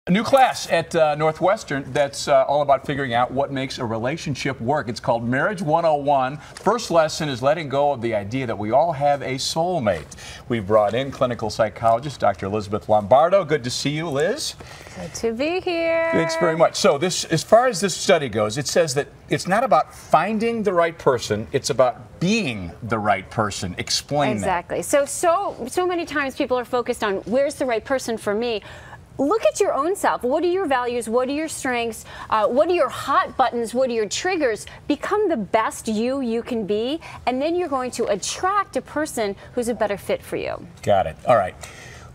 A new class at Northwestern that's all about figuring out what makes a relationship work. It's called Marriage 101. First lesson is letting go of the idea that we all have a soulmate. We've brought in clinical psychologist Dr. Elizabeth Lombardo. Good to see you, Liz. Good to be here. Thanks very much. So this, as far as this study goes, it says that it's not about finding the right person, it's about being the right person. Explain exactly. that. So many times people are focused on where's the right person for me. Look at your own self. What are your values? What are your strengths? What are your hot buttons? What are your triggers? Become the best you can be, and then you're going to attract a person who's a better fit for you. Got it. All right.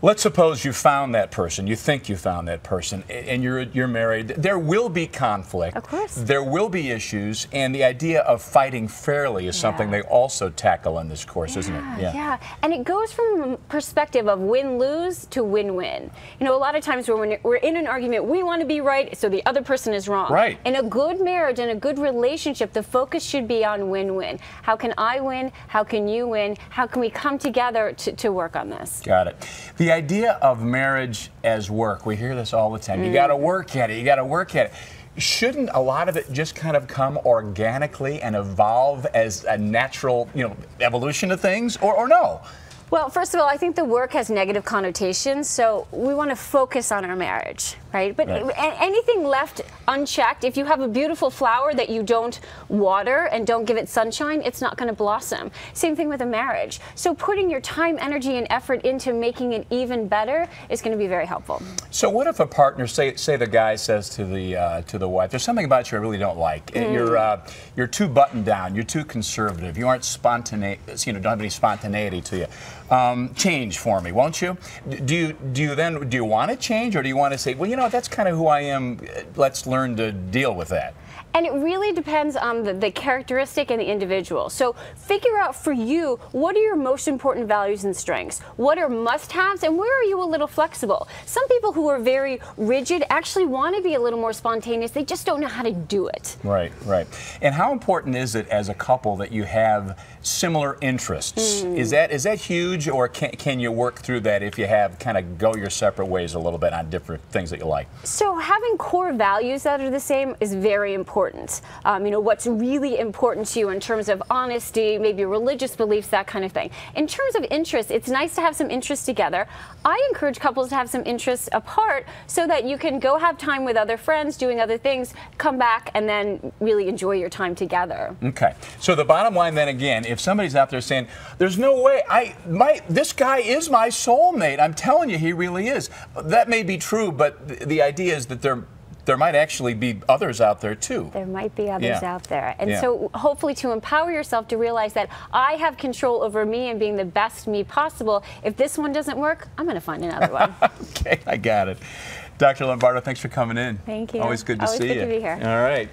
Let's suppose you found that person, you think you found that person, and you're married. There will be conflict. Of course. There will be issues, and the idea of fighting fairly is something they also tackle in this course, isn't it? Yeah, and it goes from a perspective of win-lose to win-win. You know, a lot of times when we're in an argument, we want to be right, so the other person is wrong. Right. In a good marriage and a good relationship, the focus should be on win-win. How can I win? How can you win? How can we come together to work on this? Got it. The idea of marriage as work, we hear this all the time. You got to work at it. You got to work at it. Shouldn't a lot of it just kind of come organically and evolve as a natural, evolution of things, or no? Well, first of all, I think the work has negative connotations, so we want to focus on our marriage, right? But anything left unchecked, if you have a beautiful flower that you don't water and don't give it sunshine, it's not going to blossom. Same thing with a marriage. So putting your time, energy, and effort into making it even better is going to be very helpful. So what if a partner, say the guy says to the wife, there's something about you I really don't like. You're too buttoned down. You're too conservative. You aren't spontaneous. Don't have any spontaneity to you. Change for me, won't you? Do you want to change, or do you want to say, well, that's kind of who I am. Let's learn to deal with that? And it really depends on the characteristic and the individual. So figure out for you, what are your most important values and strengths? What are must-haves, and where are you a little flexible? Some people who are very rigid actually want to be a little more spontaneous. They just don't know how to do it. Right, right. And how important is it as a couple that you have similar interests? Is that huge, or can you work through that if you have kind of go your separate ways a little bit on different things that you like? So having core values that are the same is very important. What's really important to you in terms of honesty, maybe religious beliefs, that kind of thing. In terms of interests, it's nice to have some interests together. I encourage couples to have some interests apart so that you can go have time with other friends, doing other things, come back, and then really enjoy your time together. Okay. So the bottom line then again, if somebody's out there saying, there's no way, this guy is my soulmate, I'm telling you, he really is. That may be true, but the idea is that there might actually be others out there too. There might be others out there. And so hopefully to empower yourself to realize that I have control over me and being the best me possible. If this one doesn't work, I'm going to find another one. Okay, I got it. Dr. Lombardo, thanks for coming in. Thank you. Always good to see you. Always good to be here. All right.